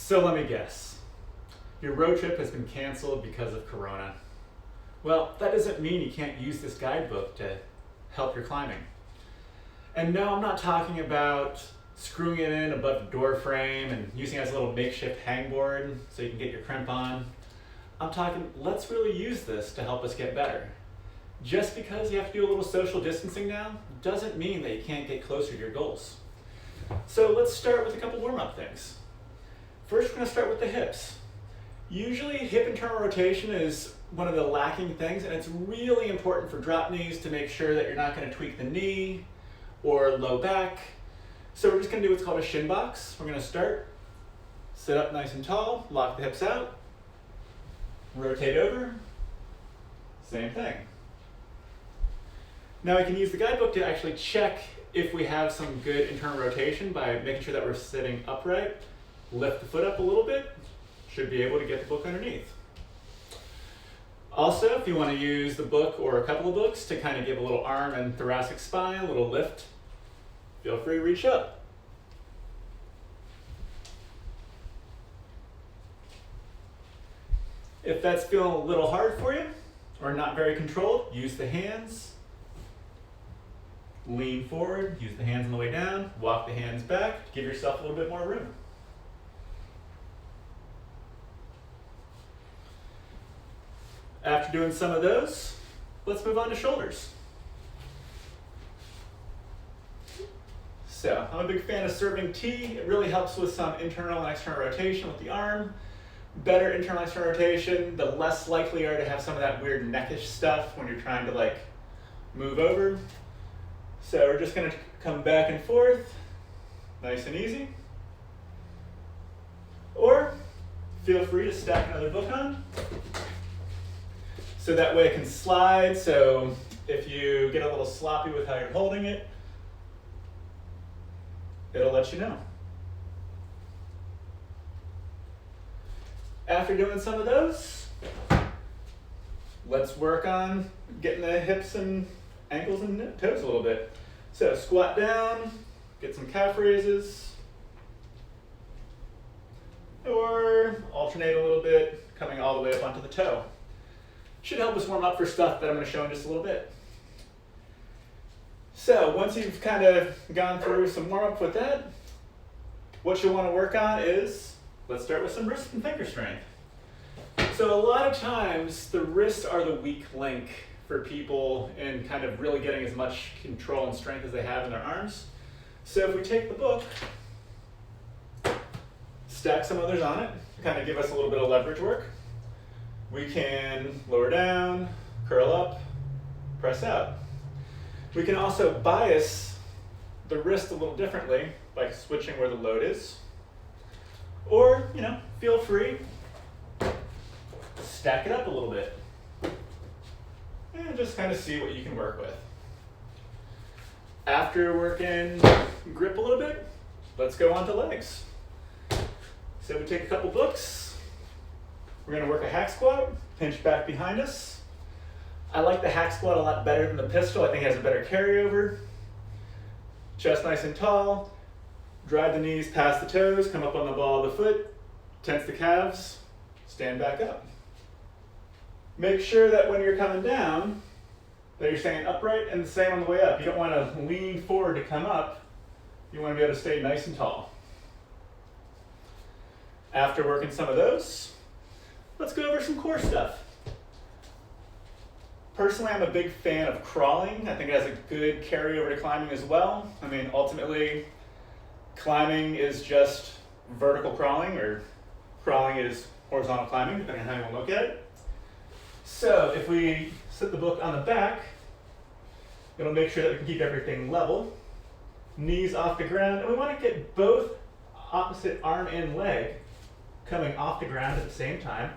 So let me guess. Your road trip has been canceled because of Corona. Well, that doesn't mean you can't use this guidebook to help your climbing. And no, I'm not talking about screwing it in above the door frame and using it as a little makeshift hangboard so you can get your crimp on. I'm talking, let's really use this to help us get better. Just because you have to do a little social distancing now doesn't mean that you can't get closer to your goals. So let's start with a couple warm-up things. First, we're going to start with the hips. Usually hip internal rotation is one of the lacking things, and it's really important for drop knees to make sure that you're not going to tweak the knee or low back. So we're just going to do what's called a shin box. We're going to start, sit up nice and tall, lock the hips out, rotate over, same thing. Now we can use the guidebook to actually check if we have some good internal rotation by making sure that we're sitting upright. Lift the foot up a little bit, should be able to get the book underneath. Also, if you want to use the book or a couple of books to kind of give a little arm and thoracic spine, a little lift, feel free to reach up. If that's feeling a little hard for you or not very controlled, use the hands. Lean forward, use the hands on the way down, walk the hands back to give yourself a little bit more room. After doing some of those, let's move on to shoulders. So, I'm a big fan of serving T. It really helps with some internal and external rotation with the arm. Better internal and external rotation, the less likely you are to have some of that weird neckish stuff when you're trying to move over. So we're just going to come back and forth, nice and easy. Or feel free to stack another book on. So that way it can slide, so if you get a little sloppy with how you're holding it, it'll let you know. After doing some of those, let's work on getting the hips and ankles and toes a little bit. So squat down, get some calf raises, or alternate a little bit, coming all the way up onto the toe. Should help us warm up for stuff that I'm going to show in just a little bit. So once you've kind of gone through some warm up with that, what you'll want to work on is, let's start with some wrist and finger strength. So a lot of times the wrists are the weak link for people in kind of really getting as much control and strength as they have in their arms. So if we take the book, stack some others on it, kind of give us a little bit of leverage work. We can lower down, curl up, press out. We can also bias the wrist a little differently by switching where the load is. Or, feel free, stack it up a little bit. And just kind of see what you can work with. After working grip a little bit, let's go on to legs. So we take a couple books. We're going to work a hack squat, pinch back behind us. I like the hack squat a lot better than the pistol. I think it has a better carryover. Chest nice and tall. Drive the knees past the toes, come up on the ball of the foot, tense the calves, stand back up. Make sure that when you're coming down, that you're staying upright and the same on the way up. You don't want to lean forward to come up. You want to be able to stay nice and tall. After working some of those, let's go over some core stuff. Personally, I'm a big fan of crawling. I think it has a good carryover to climbing as well. I mean, ultimately, climbing is just vertical crawling, or crawling is horizontal climbing, depending on how you want to look at it. So if we set the book on the back, it'll make sure that we can keep everything level. Knees off the ground, and we want to get both opposite arm and leg coming off the ground at the same time.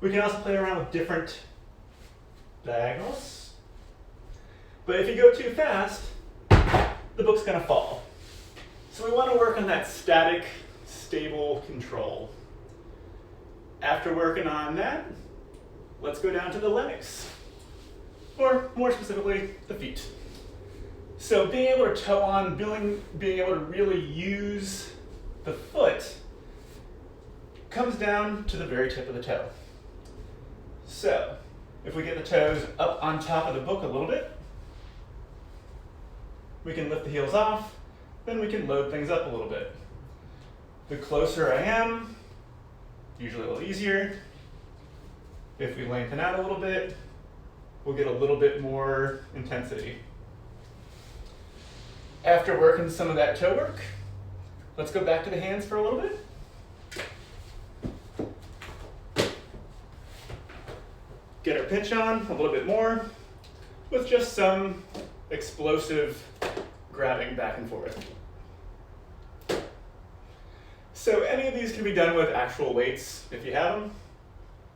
We can also play around with different diagonals. But if you go too fast, the book's going to fall. So we want to work on that static, stable control. After working on that, let's go down to the legs, or more specifically, the feet. So being able to toe on, being able to really use the foot comes down to the very tip of the toe. So, if we get the toes up on top of the book a little bit, we can lift the heels off, then we can load things up a little bit. The closer I am, usually a little easier. If we lengthen out a little bit, we'll get a little bit more intensity. After working some of that toe work, let's go back to the hands for a little bit. Get our pitch on a little bit more with just some explosive grabbing back and forth. So any of these can be done with actual weights if you have them,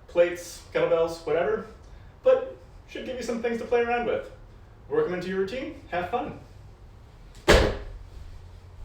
plates, kettlebells, whatever, but should give you some things to play around with. Work them into your routine, have fun.